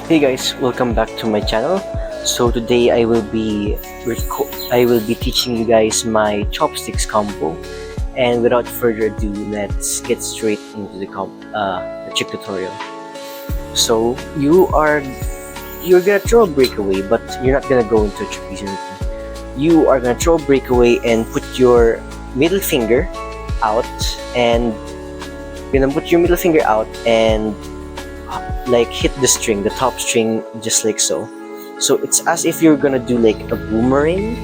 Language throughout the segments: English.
Hey guys, welcome back to my channel. So today I will be teaching you guys my chopsticks combo, and without further ado, let's get straight into the trick tutorial. So you're gonna throw a breakaway, but you're not gonna go into a trapeze or anything. You are gonna throw a breakaway and put your middle finger out, and like hit the string, the top string, just like so. So it's as if you're gonna do like a boomerang.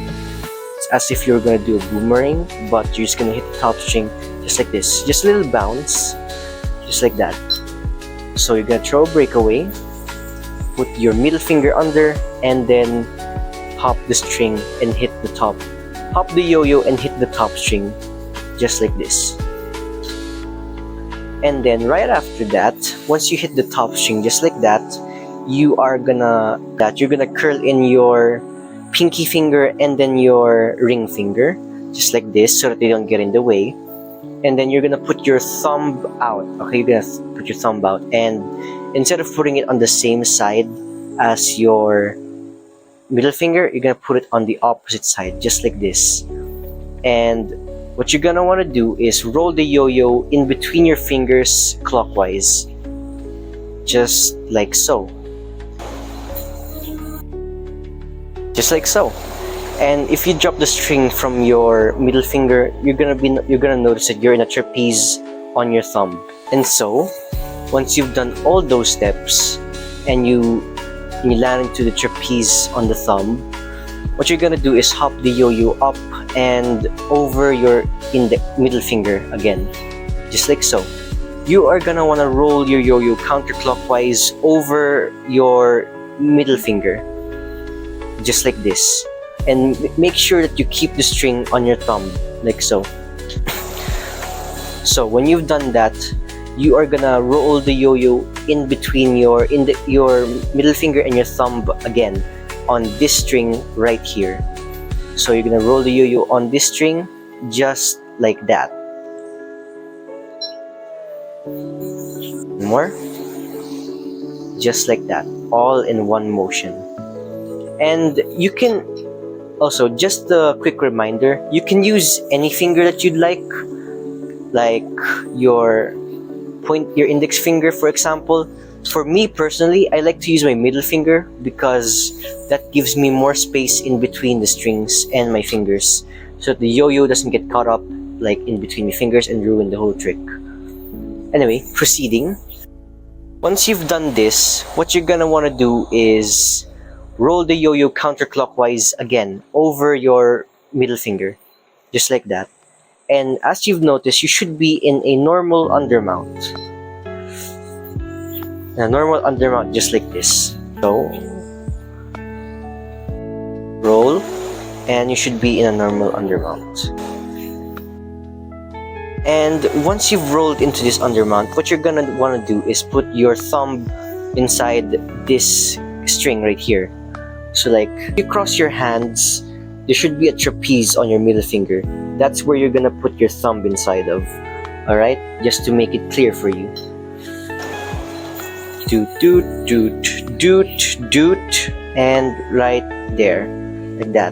It's as if you're gonna do a boomerang, but you're just gonna hit the top string just like this. Just a little bounce, just like that. So you're gonna throw a breakaway, put your middle finger under, and then hop the string and hit the top. Hop the yo-yo and hit the top string, just like this. And then right after that, once you hit the top string just like that, you're gonna curl in your pinky finger and then your ring finger, just like this, so that they don't get in the way. And then you're gonna put your thumb out. Okay, you're gonna put your thumb out, and instead of putting it on the same side as your middle finger, you're gonna put it on the opposite side, just like this. And what you're gonna want to do is roll the yo-yo in between your fingers clockwise, just like so. Just like so. And if you drop the string from your middle finger, you're gonna notice that you're in a trapeze on your thumb. And so, once you've done all those steps and you land into the trapeze on the thumb, what you're gonna do is hop the yo-yo up and over your middle finger again, just like so. You are gonna wanna roll your yo-yo counterclockwise over your middle finger, just like this. And make sure that you keep the string on your thumb, like so. So when you've done that, you are gonna roll the yo-yo in between your middle finger and your thumb again, on this string right here. So you're gonna roll the yo-yo on this string, just like that. More, just like that, all in one motion. And you can also, just a quick reminder, you can use any finger that you'd like your index finger, for example. For me personally, I like to use my middle finger because that gives me more space in between the strings and my fingers, so that the yo-yo doesn't get caught up like in between my fingers and ruin the whole trick. Anyway, proceeding. Once you've done this, what you're gonna want to do is roll the yo-yo counterclockwise again over your middle finger, just like that. And as you've noticed, you should be in a normal undermount. A normal undermount, just like this. So roll, and you should be in a normal undermount. And once you've rolled into this undermount, what you're gonna want to do is put your thumb inside this string right here. So like, if you cross your hands, there should be a trapeze on your middle finger. That's where you're gonna put your thumb inside of. Alright, just to make it clear for you. Doot doot doot doot doot, and right there, like that.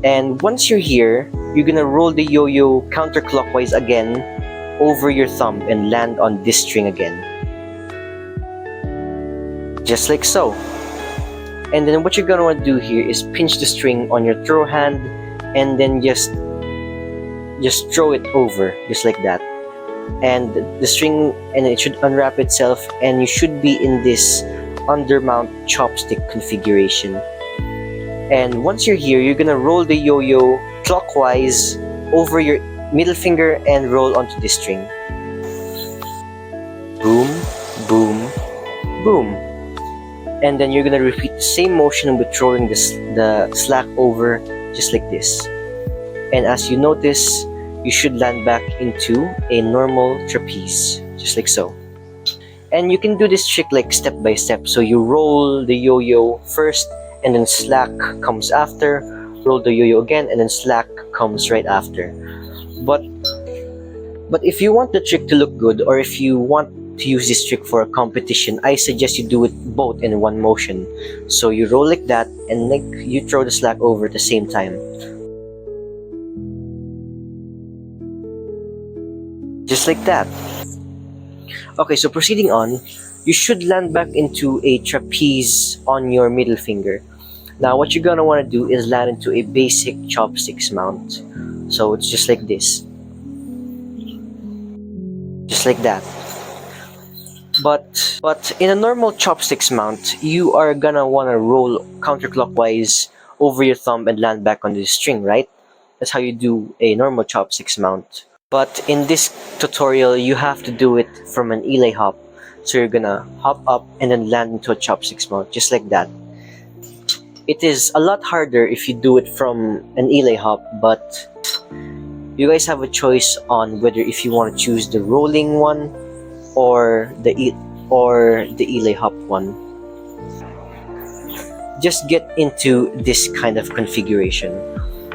And once you're here, you're gonna roll the yo-yo counterclockwise again over your thumb and land on this string again, just like so. And then what you're gonna want to do here is pinch the string on your throw hand, and then just throw it over, just like that. And the string, and it should unwrap itself, and you should be in this undermount chopstick configuration. And once you're here, you're gonna roll the yo-yo clockwise over your middle finger and roll onto this string. Boom, boom, boom. And then you're gonna repeat the same motion with throwing the slack over, just like this. And as you notice, you should land back into a normal trapeze, just like so. And you can do this trick like step by step. So you roll the yo-yo first, and then slack comes after. Roll the yo-yo again, and then slack comes right after. But if you want the trick to look good, or if you want to use this trick for a competition, I suggest you do it both in one motion. So you roll like that, and like you throw the slack over at the same time. Just like that. Okay, so proceeding on, you should land back into a trapeze on your middle finger. Now what you're gonna want to do is land into a basic chopsticks mount. So it's just like this. Just like that. But in a normal chopsticks mount, you are gonna want to roll counterclockwise over your thumb and land back on the string, right? That's how you do a normal chopsticks mount. But in this tutorial, you have to do it from an elay hop. So you're gonna hop up and then land into a chopsticks mount, just like that. It is a lot harder if you do it from an elay hop, but you guys have a choice on whether if you want to choose the rolling one or the elay hop one. Just get into this kind of configuration.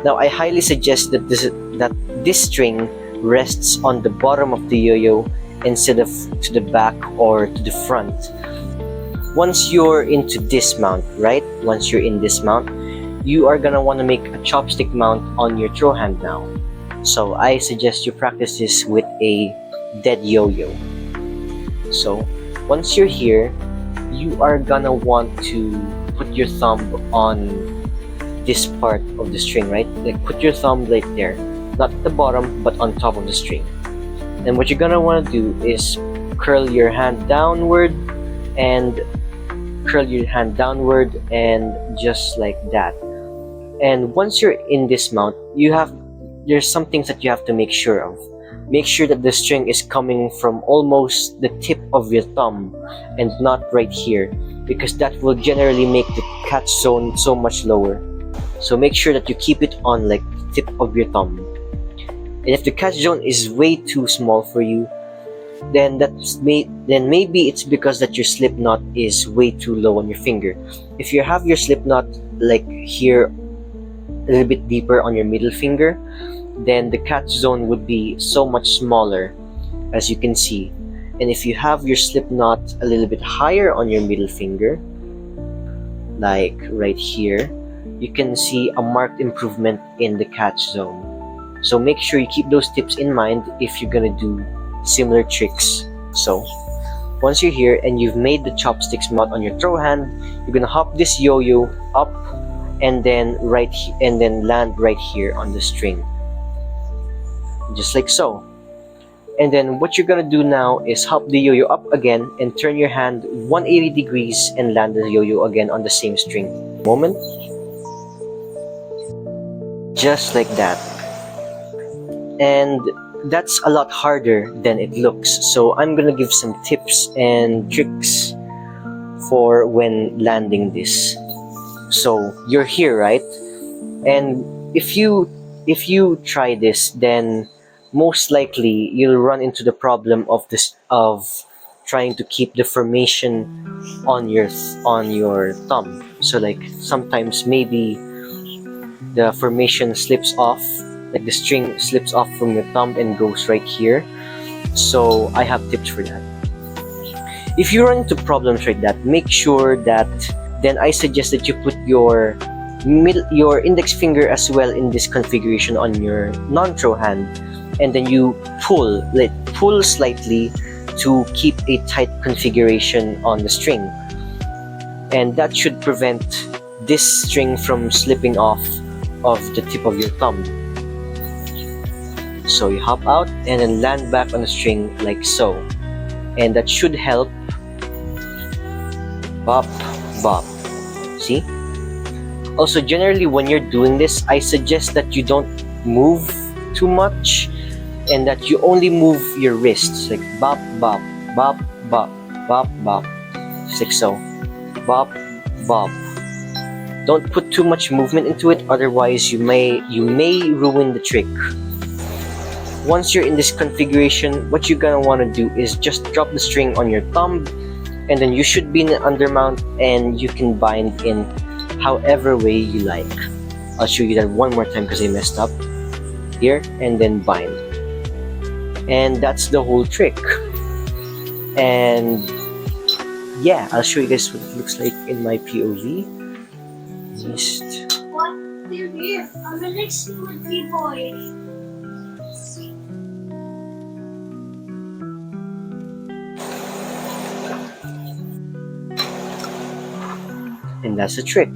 Now I highly suggest that this string rests on the bottom of the yo-yo instead of to the back or to the front. Once you're into this mount, right? Once you're in this mount, you are gonna want to make a chopstick mount on your throw hand now. So I suggest you practice this with a dead yo-yo. So once you're here, you are gonna want to put your thumb on this part of the string, right? Like put your thumb right there, not at the bottom but on top of the string. And what you're gonna want to do is curl your hand downward and just like that. And once you're in this mount, there's some things that you have to make sure of. Make sure that the string is coming from almost the tip of your thumb and not right here, because that will generally make the catch zone so much lower. So make sure that you keep it on like the tip of your thumb. And if the catch zone is way too small for you, then maybe it's because that your slip knot is way too low on your finger. If you have your slip knot like here a little bit deeper on your middle finger, then the catch zone would be so much smaller, as you can see. And if you have your slip knot a little bit higher on your middle finger, like right here, you can see a marked improvement in the catch zone. So make sure you keep those tips in mind if you're gonna do similar tricks. So once you're here and you've made the chopsticks mount on your throw hand, you're gonna hop this yo-yo up and then land right here on the string, just like so. And then what you're gonna do now is hop the yo-yo up again and turn your hand 180 degrees and land the yo-yo again on the same string. Moment. Just like that. And that's a lot harder than it looks. So I'm gonna give some tips and tricks for when landing this. So you're here, right? And if you try this, then most likely you'll run into the problem of trying to keep the formation on your thumb. So like sometimes maybe the formation slips off, like the string slips off from your thumb and goes right here. So I have tips for that. If you run into problems like that, make sure that then I suggest that you put your index finger as well in this configuration on your non-throw hand, and then you pull slightly to keep a tight configuration on the string, and that should prevent this string from slipping off of the tip of your thumb. So you hop out and then land back on the string like so, and that should help. Bop, bop. See? Also, generally when you're doing this, I suggest that you don't move too much and that you only move your wrists, like bop, bop, bop, bop, bop, bop, just like so. Bop, bop. Don't put too much movement into it, otherwise you may ruin the trick. Once you're in this configuration, what you're gonna want to do is just drop the string on your thumb, and then you should be in an undermount, and you can bind in however way you like. I'll show you that one more time because I messed up. Here, and then bind. And that's the whole trick. And yeah, I'll show you guys what it looks like in my POV. Just What? They're here. I'm the next little boy. and that's the trick.